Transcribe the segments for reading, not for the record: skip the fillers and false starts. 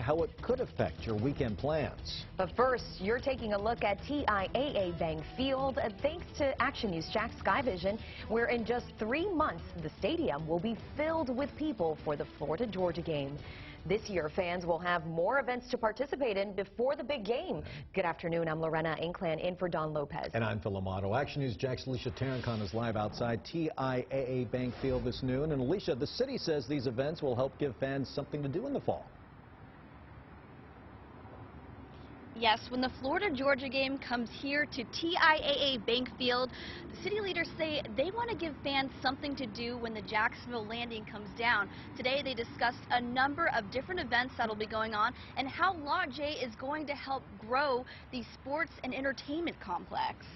how it could affect your weekend plans. But first, you're taking a look at TIAA Bank Field thanks to Action News Jack's Sky Vision, where in just 3 months, the stadium will be filled with people for the Florida-Georgia game. This year, fans will have more events to participate in before the big game. Good afternoon. I'm Lorena Inclan in for Don Lopez. And I'm Phil Amato. Action News Jack's Alicia Tarancon is live outside TIAA Bank Field this noon. And Alicia, the city says these events will help give fans something to do in the fall. Yes, when the Florida-Georgia game comes here to TIAA Bank Field, the city leaders say they want to give fans something to do when the Jacksonville landing comes down. Today they discussed a number of different events that will be going on and how Lot J is going to help grow the sports and entertainment complex.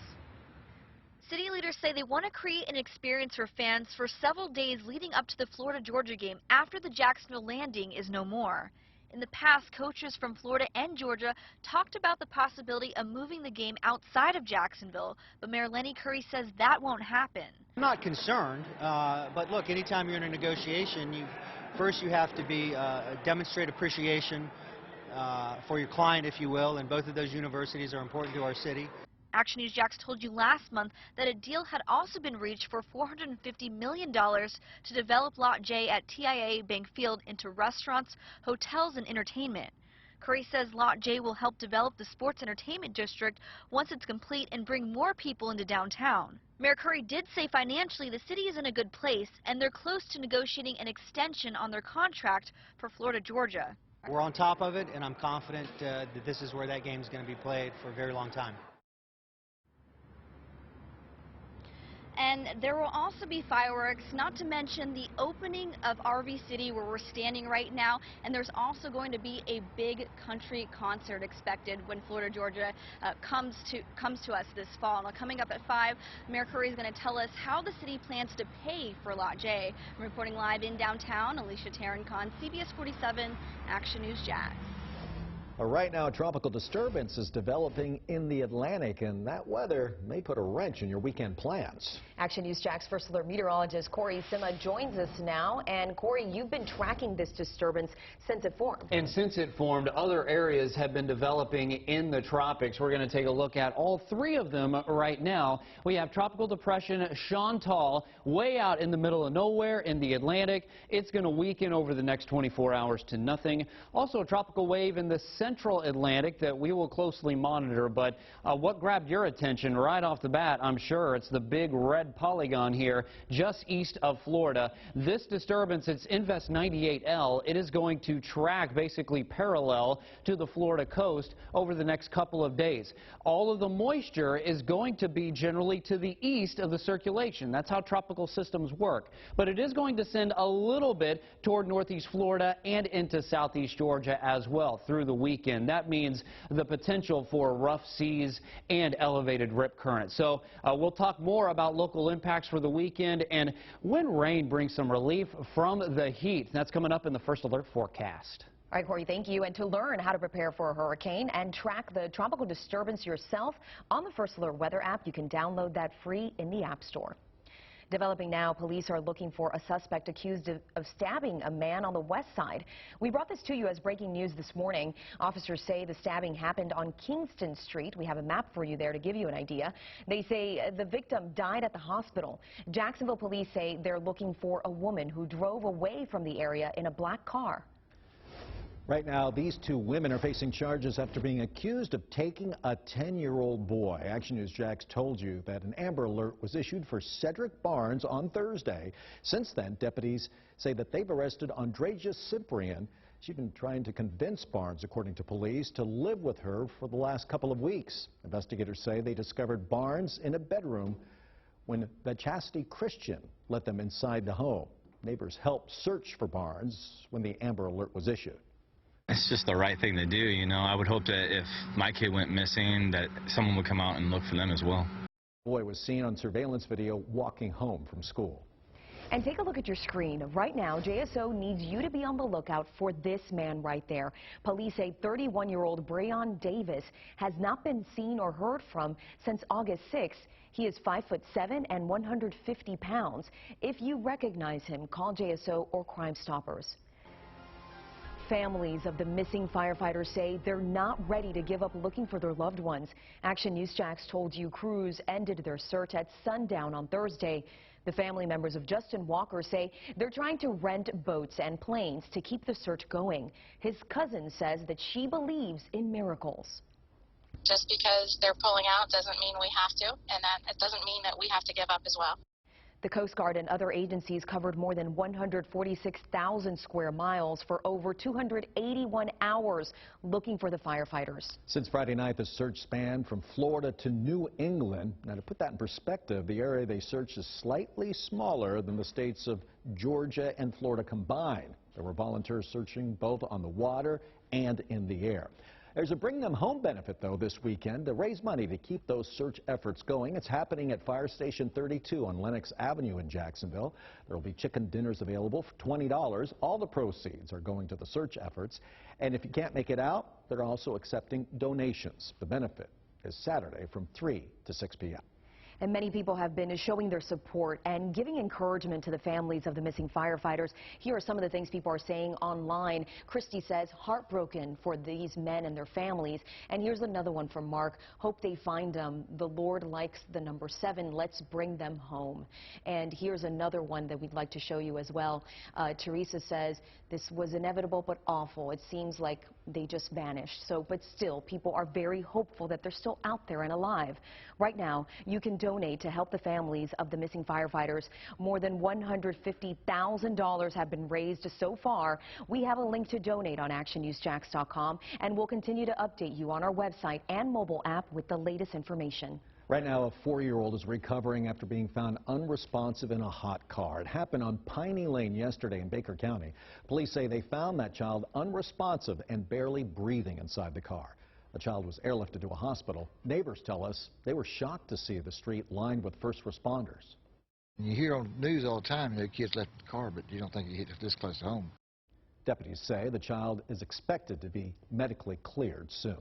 City leaders say they want to create an experience for fans for several days leading up to the Florida-Georgia game after the Jacksonville landing is no more. In the past, coaches from Florida and Georgia talked about the possibility of moving the game outside of Jacksonville, but Mayor Lenny Curry says that won't happen. I'm not concerned, but look, anytime you're in a negotiation, first you have to demonstrate appreciation for your client, if you will, and both of those universities are important to our city. Action News Jax told you last month that a deal had also been reached for $450 million to develop Lot J at TIAA Bank Field into restaurants, hotels, and entertainment. Curry says Lot J will help develop the sports entertainment district once it's complete and bring more people into downtown. Mayor Curry did say financially the city is in a good place and they're close to negotiating an extension on their contract for Florida-Georgia. We're on top of it, and I'm confident that this is where that game is going to be played for a very long time. And there will also be fireworks, not to mention the opening of RV City where we're standing right now. And there's also going to be a big country concert expected when Florida-Georgia comes to us this fall. Now, coming up at 5, Mayor Curry is going to tell us how the city plans to pay for Lot J. I'm reporting live in downtown, Alicia Tarancon, CBS47, Action News Jax. Right now, a tropical disturbance is developing in the Atlantic, and that weather may put a wrench in your weekend plans. Action News Jack's first alert meteorologist Corey Sima joins us now. And Corey, you've been tracking this disturbance since it formed. And since it formed, other areas have been developing in the tropics. We're going to take a look at all 3 of them right now. We have Tropical Depression Chantal way out in the middle of nowhere in the Atlantic. It's going to weaken over the next 24 hours to nothing. Also, a tropical wave in the central Atlantic that we will closely monitor. But what grabbed your attention right off the bat, I'm sure, it's the big red polygon here just east of Florida. This disturbance, it's Invest 98L. It is going to track basically parallel to the Florida coast over the next couple of days. All of the moisture is going to be generally to the east of the circulation. That's how tropical systems work. But it is going to send a little bit toward northeast Florida and into southeast Georgia as well through the weekend. That means the potential for rough seas and elevated rip currents. So we'll talk more about local impacts for the weekend and when rain brings some relief from the heat. That's coming up in the first alert forecast. All right, Corey, thank you. And to learn how to prepare for a hurricane and track the tropical disturbance yourself on the First Alert Weather app, you can download that free in the App Store. Developing now, police are looking for a suspect accused of stabbing a man on the west side. We brought this to you as breaking news this morning. Officers say the stabbing happened on Kingston Street. We have a map for you there to give you an idea. They say the victim died at the hospital. Jacksonville police say they're looking for a woman who drove away from the area in a black car. Right now, these 2 women are facing charges after being accused of taking a 10-year-old boy. Action News Jax told you that an Amber Alert was issued for Cedric Barnes on Thursday. Since then, deputies say that they've arrested Andreja Cyprian. She's been trying to convince Barnes, according to police, to live with her for the last couple of weeks. Investigators say they discovered Barnes in a bedroom when the Chastity Christian let them inside the home. Neighbors helped search for Barnes when the Amber Alert was issued. It's just the right thing to do, you know. I would hope that if my kid went missing, that someone would come out and look for them as well. The boy was seen on surveillance video walking home from school. And take a look at your screen. Right now, JSO needs you to be on the lookout for this man right there. Police say 31-year-old Breon Davis has not been seen or heard from since August 6th. He is 5'7" and 150 pounds. If you recognize him, call JSO or Crime Stoppers. Families of the missing firefighters say they're not ready to give up looking for their loved ones. Action News Jax told you crews ended their search at sundown on Thursday. The family members of Justin Walker say they're trying to rent boats and planes to keep the search going. His cousin says that she believes in miracles. Just because they're pulling out doesn't mean we have to, and that it doesn't mean that we have to give up as well. The Coast Guard and other agencies covered more than 146,000 square miles for over 281 hours looking for the firefighters. Since Friday night, the search spanned from Florida to New England. Now, to put that in perspective, the area they searched is slightly smaller than the states of Georgia and Florida combined. There were volunteers searching both on the water and in the air. There's a Bring Them Home benefit, though, this weekend to raise money to keep those search efforts going. It's happening at Fire Station 32 on Lenox Avenue in Jacksonville. There will be chicken dinners available for $20. All the proceeds are going to the search efforts. And if you can't make it out, they're also accepting donations. The benefit is Saturday from 3 to 6 p.m. And many people have been showing their support and giving encouragement to the families of the missing firefighters. Here are some of the things people are saying online. Christy says, heartbroken for these men and their families. And here's another one from Mark. Hope they find them. The Lord likes the number 7. Let's bring them home. And here's another one that we'd like to show you as well. Teresa says, this was inevitable but awful. It seems like they just vanished. But still, people are very hopeful that they're still out there and alive. Right now, you can donate to help the families of the missing firefighters. More than $150,000 have been raised so far. We have a link to donate on actionnewsjax.com, and we'll continue to update you on our website and mobile app with the latest information. Right now, a 4-year-old is recovering after being found unresponsive in a hot car. It happened on Piney Lane yesterday in Baker County. Police say they found that child unresponsive and barely breathing inside the car. The child was airlifted to a hospital. Neighbors tell us they were shocked to see the street lined with first responders. You hear on the news all the time, kids left the car, but you don't think you hit this close to home. Deputies say the child is expected to be medically cleared soon.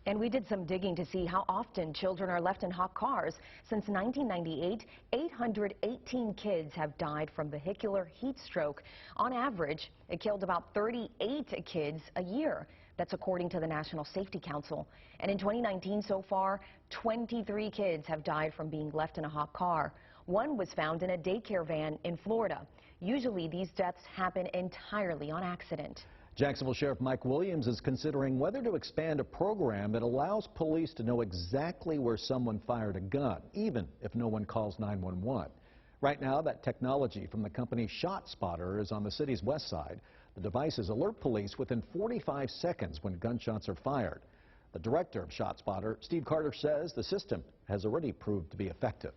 And we did some digging to see how often children are left in hot cars. Since 1998, 818 kids have died from vehicular heat stroke. On average, it killed about 38 kids a year. That's according to the National Safety Council. And in 2019 so far, 23 kids have died from being left in a hot car. One was found in a daycare van in Florida. Usually these deaths happen entirely on accident. Jacksonville Sheriff Mike Williams is considering whether to expand a program that allows police to know exactly where someone fired a gun, even if no one calls 911. Right now, that technology from the company ShotSpotter is on the city's west side. The devices alert police within 45 seconds when gunshots are fired. The director of ShotSpotter, Steve Carter, says the system has already proved to be effective.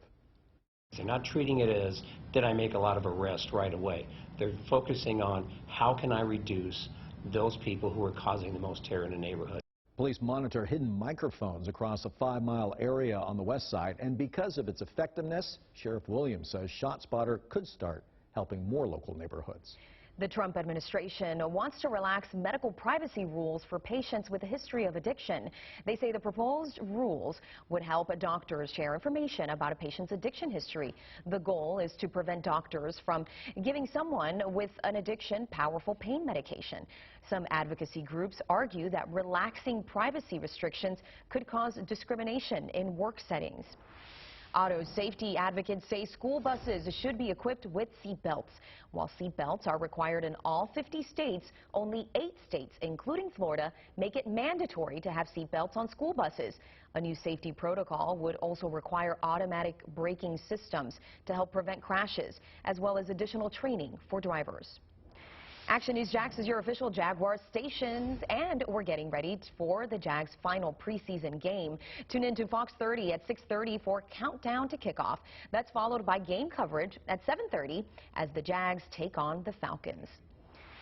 They're not treating it as, did I make a lot of arrests right away? They're focusing on, how can I reduce those people who are causing the most terror in the neighborhood. Police monitor hidden microphones across a 5-mile area on the west side, and because of its effectiveness, Sheriff Williams says ShotSpotter could start helping more local neighborhoods. The Trump administration wants to relax medical privacy rules for patients with a history of addiction. They say the proposed rules would help doctors share information about a patient's addiction history. The goal is to prevent doctors from giving someone with an addiction powerful pain medication. Some advocacy groups argue that relaxing privacy restrictions could cause discrimination in work settings. Auto safety advocates say school buses should be equipped with seat belts. While seat belts are required in all 50 states, only 8 states, including Florida, make it mandatory to have seat belts on school buses. A new safety protocol would also require automatic braking systems to help prevent crashes, as well as additional training for drivers. Action News Jax is your official Jaguars stations, and we're getting ready for the Jags' final preseason game. Tune in to Fox 30 at 6:30 for Countdown to Kickoff. That's followed by game coverage at 7:30 as the Jags take on the Falcons.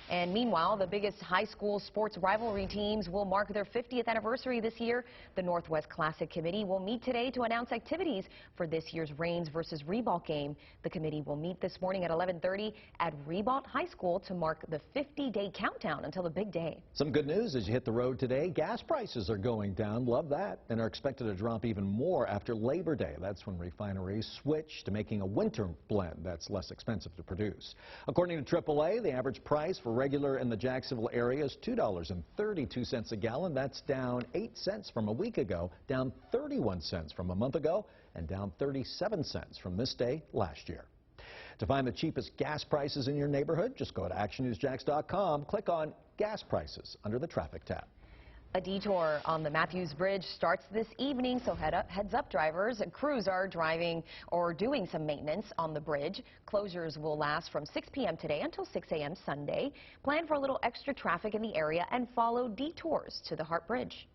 And meanwhile, the biggest high school sports rivalry teams will mark their 50th anniversary this year. The Northwest Classic Committee will meet today to announce activities for this year's Rains versus Ribault game. The committee will meet this morning at 11:30 at Ribault High School to mark the 50-day countdown until the big day. Some good news as you hit the road today. Gas prices are going down. Love that. And are expected to drop even more after Labor Day. That's when refineries switch to making a winter blend that's less expensive to produce. According to AAA, the average price for regular in the Jacksonville area is $2.32 a gallon. That's down 8 cents from a week ago, down 31 cents from a month ago, and down 37 cents from this day last year. To find the cheapest gas prices in your neighborhood, just go to actionnewsjacks.com, click on Gas Prices under the Traffic tab. A detour on the Matthews Bridge starts this evening, so heads up drivers. Crews are driving or doing some maintenance on the bridge. Closures will last from 6 p.m. today until 6 a.m. Sunday. Plan for a little extra traffic in the area and follow detours to the Hart Bridge.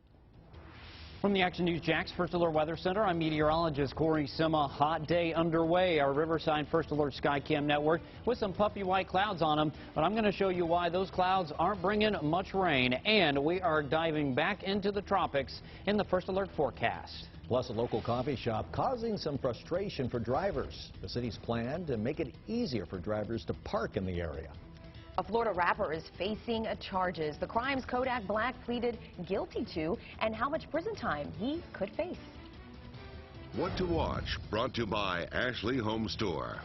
From the Action News Jax First Alert Weather Center, I'm meteorologist Corey Sima. Hot day underway. Our Riverside First Alert Skycam network with some puffy white clouds on them. But I'm going to show you why those clouds aren't bringing much rain. And we are diving back into the tropics in the First Alert forecast. Plus, a local coffee shop causing some frustration for drivers. The city's plan to make it easier for drivers to park in the area. A Florida rapper is facing charges. The crimes Kodak Black pleaded guilty to and how much prison time he could face. What to watch, brought to you by Ashley Home Store.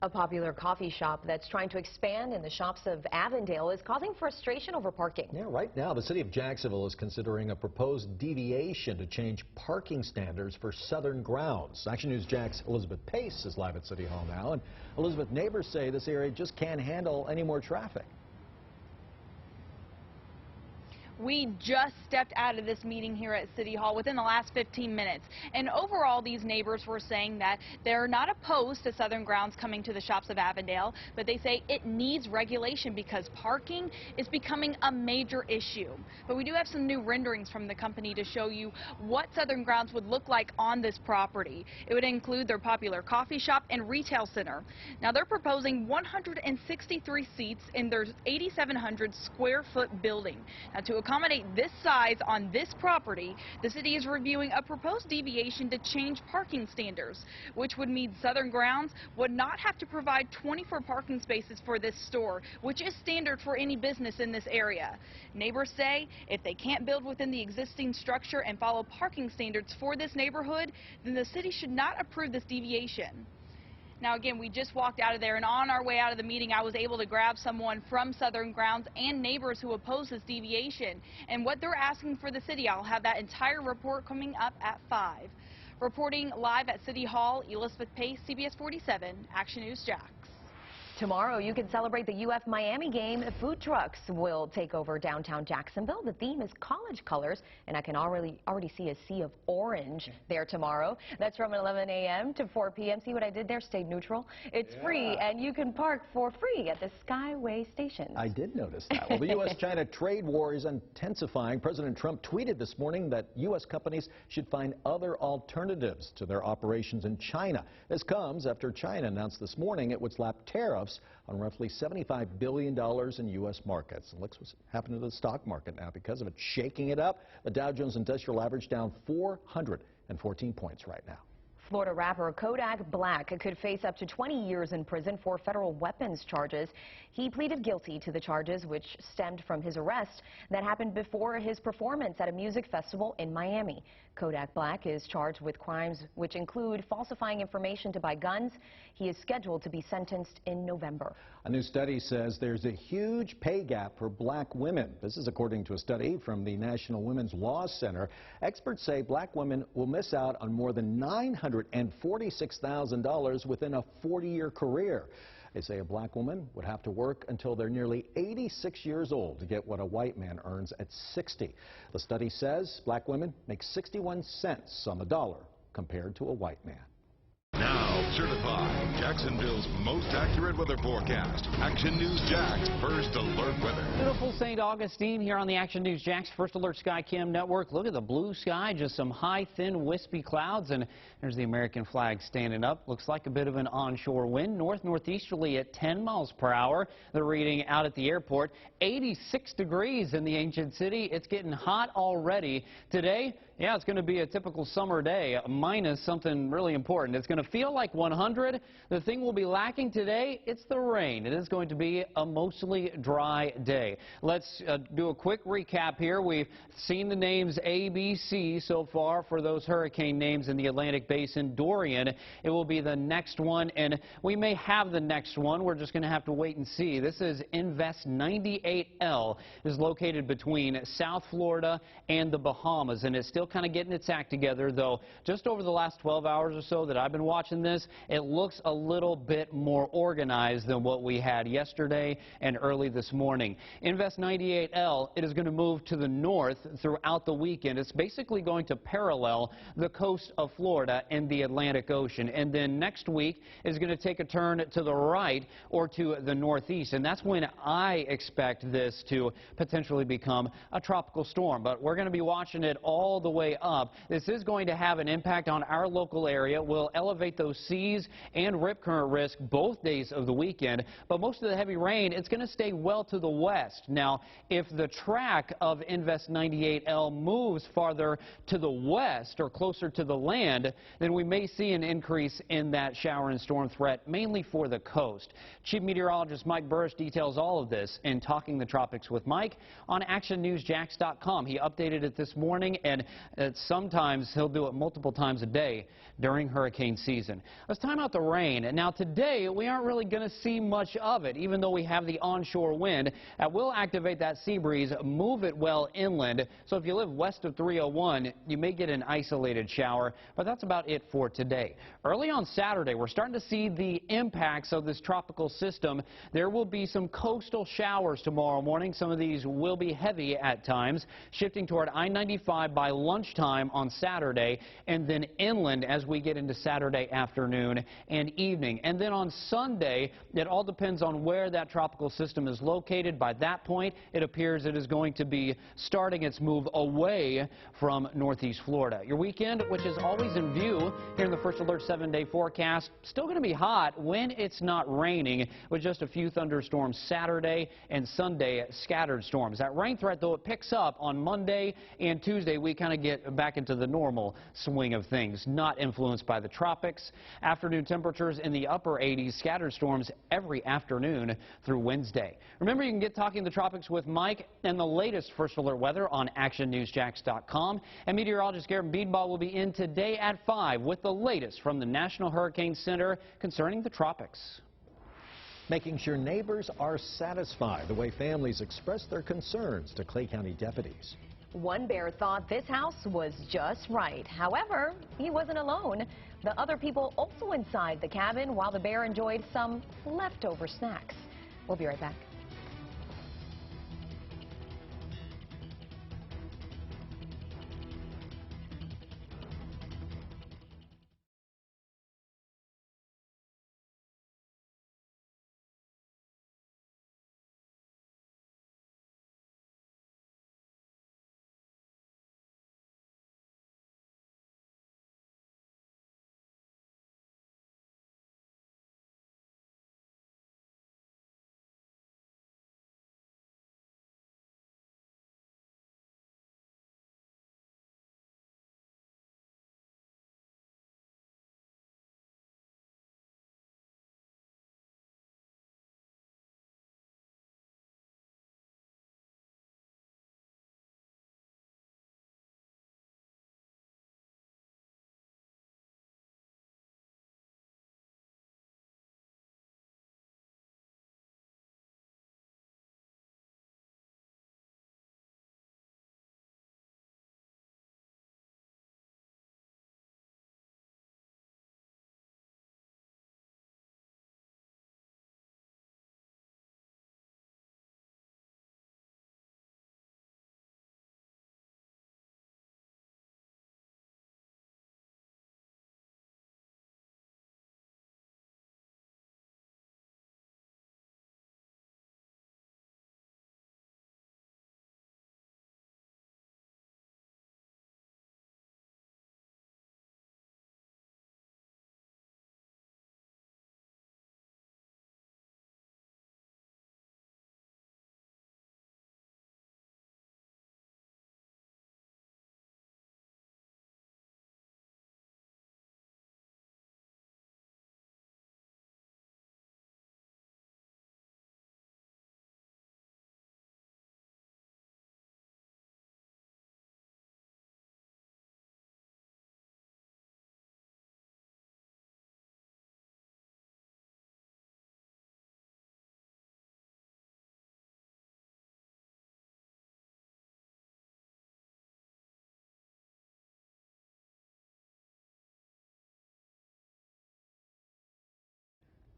A popular coffee shop that's trying to expand in the shops of Avondale is causing frustration over parking. Yeah, right now the city of Jacksonville is considering a proposed deviation to change parking standards for southern grounds. Action News Jack's Elizabeth Pace is live at City Hall now. And Elizabeth, neighbors say this area just can't handle any more traffic. We just stepped out of this meeting here at City Hall within the last 15 minutes. And overall, these neighbors were saying that they're not opposed to Southern Grounds coming to the shops of Avondale, but they say it needs regulation because parking is becoming a major issue. But we do have some new renderings from the company to show you what Southern Grounds would look like on this property. It would include their popular coffee shop and retail center. Now, they're proposing 163 seats in their 8,700 square foot building. Now, to accommodate this size on this property, the city is reviewing a proposed deviation to change parking standards, which would mean Southern Grounds would not have to provide 24 parking spaces for this store, which is standard for any business in this area. Neighbors say if they can't build within the existing structure and follow parking standards for this neighborhood, then the city should not approve this deviation. Now, again, we just walked out of there, and on our way out of the meeting, I was able to grab someone from Southern Grounds and neighbors who oppose this deviation. And what they're asking for the city, I'll have that entire report coming up at 5. Reporting live at City Hall, Elizabeth Pace, CBS 47, Action News Jacks. Tomorrow, you can celebrate the UF Miami game. Food trucks will take over downtown Jacksonville. The theme is college colors, and I can already see a sea of orange there tomorrow. That's from 11 a.m. to 4 p.m. See what I did there? Stayed neutral. It's free, and you can park for free at the SKYWAY stations. I did notice that. Well, the U.S.-China trade war is intensifying. President Trump tweeted this morning that U.S. companies should find other alternatives to their operations in China. This comes after China announced this morning it would slap tariffs on roughly $75 billion in U.S. markets. And look what's happening to the stock market now because of it, shaking it up. The Dow Jones Industrial Average down 414 points right now. Florida rapper Kodak Black could face up to 20 years in prison for federal weapons charges. He pleaded guilty to the charges, which stemmed from his arrest that happened before his performance at a music festival in Miami. Kodak Black is charged with crimes which include falsifying information to buy guns. He is scheduled to be sentenced in November. A new study says there's a huge pay gap for black women. This is according to a study from the National Women's Law Center. Experts say black women will miss out on more than $946,000 within a 40-year career. They say a black woman would have to work until they're nearly 86 years old to get what a white man earns at 60. The study says black women make 61 cents on the dollar compared to a white man. Now, certified Jacksonville's most accurate weather forecast. Action News Jacks First Alert Weather. Beautiful St. Augustine here on the Action News Jacks First Alert Sky Cam Network. Look at the blue sky, just some high, thin, wispy clouds, and there's the American flag standing up. Looks like a bit of an onshore wind, north-northeasterly at 10 miles per hour. The reading out at the airport, 86 degrees in the ancient city. It's getting hot already. Today, yeah, it's going to be a typical summer day, minus something really important. It's going to feel like 100. The thing we'll be lacking today, it's the rain. It is going to be a mostly dry day. Let's do a quick recap here. We've seen the names A, B, C so far for those hurricane names in the Atlantic Basin. Dorian, it will be the next one, and we may have the next one. We're just going to have to wait and see. This is Invest 98L. It is located between South Florida and the Bahamas, and it's still kind of getting its act together, though just over the last 12 hours or so that I've been watching this, it looks a little bit more organized than what we had yesterday and early this morning. Invest 98L, it is going to move to the north throughout the weekend. It's basically going to parallel the coast of Florida and the Atlantic Ocean, and then next week is going to take a turn to the right or to the northeast, and that's when I expect this to potentially become a tropical storm. But we're going to be watching it all the way up. This is going to have an impact on our local area. We'll elevate those seas and rip current risk both days of the weekend, but most of the heavy rain, it's going to stay well to the west. Now, if the track of Invest 98L moves farther to the west or closer to the land, then we may see an increase in that shower and storm threat, mainly for the coast. Chief Meteorologist Mike Burris details all of this in Talking the Tropics with Mike on ActionNewsJacks.com. He updated it this morning, and sometimes he'll do it multiple times a day during hurricane season. Let's time out the rain. Now today, we aren't really going to see much of it, even though we have the onshore wind. That will activate that sea breeze, move it well inland. So if you live west of 301, you may get an isolated shower, but that's about it for today. Early on Saturday, we're starting to see the impacts of this tropical system. There will be some coastal showers tomorrow morning. Some of these will be heavy at times, shifting toward I-95 by lunchtime on Saturday, and then inland as we get into Saturday afternoon and evening. And then on Sunday, it all depends on where that tropical system is located. By that point, it appears it is going to be starting its move away from northeast Florida. Your weekend, which is always in view here in the First Alert 7-day forecast, still going to be hot when it's not raining, with just a few thunderstorms Saturday and Sunday, scattered storms. That rain threat, though, it picks up on Monday and Tuesday. We kind of get back into the normal swing of things, not influenced by the tropics. Afternoon temperatures in the upper 80s, scattered storms every afternoon through Wednesday. Remember, you can get Talking the Tropics with Mike and the latest First Alert weather on actionnewsjacks.com. And meteorologist Garrett Beadball will be in today at 5 with the latest from the National Hurricane Center concerning the tropics. Making sure neighbors are satisfied, the way families express their concerns to Clay County deputies. One bear thought this house was just right. However, he wasn't alone. The other people also inside the cabin while the bear enjoyed some leftover snacks. We'll be right back.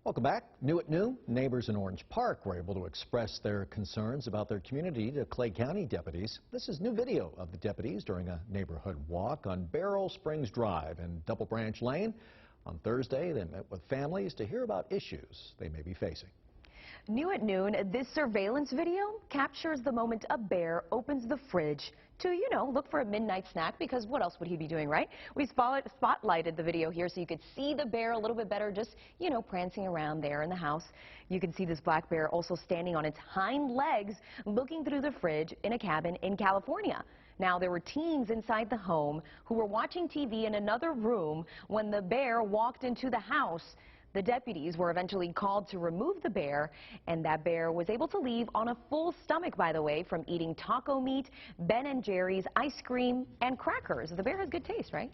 Welcome back. New at noon, neighbors in Orange Park were able to express their concerns about their community to Clay County deputies. This is new video of the deputies during a neighborhood walk on Barrel Springs Drive and Double Branch Lane. On Thursday, they met with families to hear about issues they may be facing. New at noon, this surveillance video captures the moment a bear opens the fridge to, look for a midnight snack, because what else would he be doing, right? We spotlighted the video here so you could see the bear a little bit better, just, prancing around there in the house. You can see this black bear also standing on its hind legs, looking through the fridge in a cabin in California. Now, there were teens inside the home who were watching TV in another room when the bear walked into the house. The deputies were eventually called to remove the bear, and that bear was able to leave on a full stomach, by the way, from eating taco meat, Ben & Jerry's, ice cream, and crackers. The bear has good taste, right?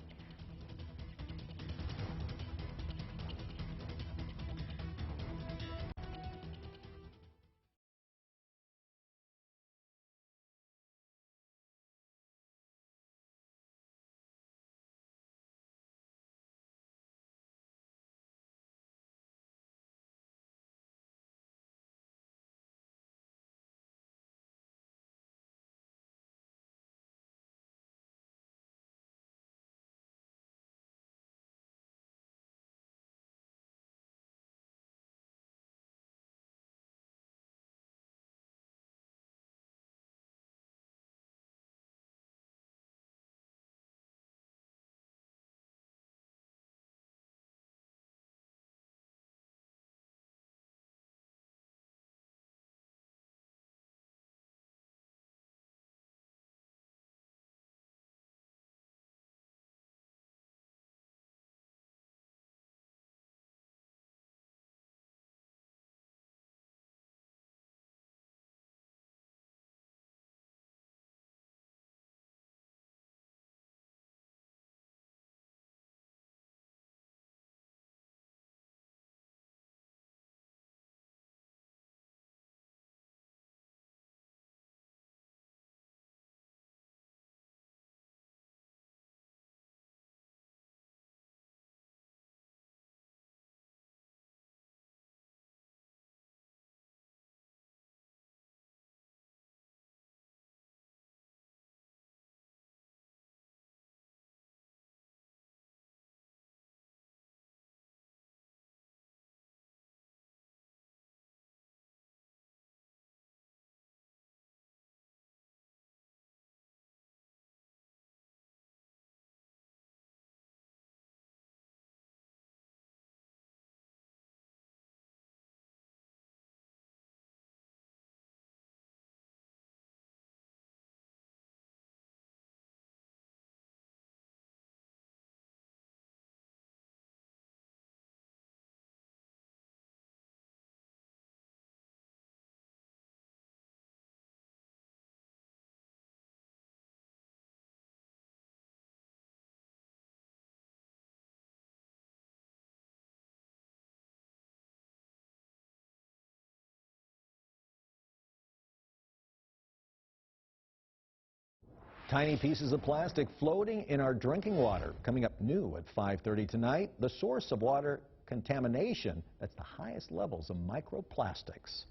Tiny pieces of plastic floating in our drinking water. Coming up new at 5:30 tonight, the source of water contamination. That's the highest levels of microplastics.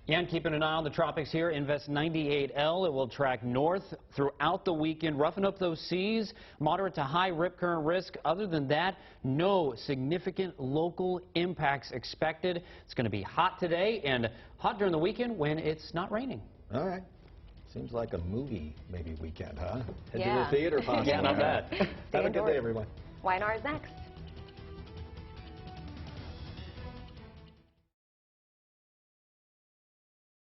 Yeah, and keeping an eye on the tropics here. Invest 98L. It will track north throughout the weekend, roughing up those seas. Moderate to high rip current risk. Other than that, no significant local impacts expected. It's going to be hot today and hot during the weekend when it's not raining. All right. Seems like a movie maybe weekend, huh? Head Yeah. to the theater possibly. Yeah, not bad. Have a good day, everyone. YNR is next.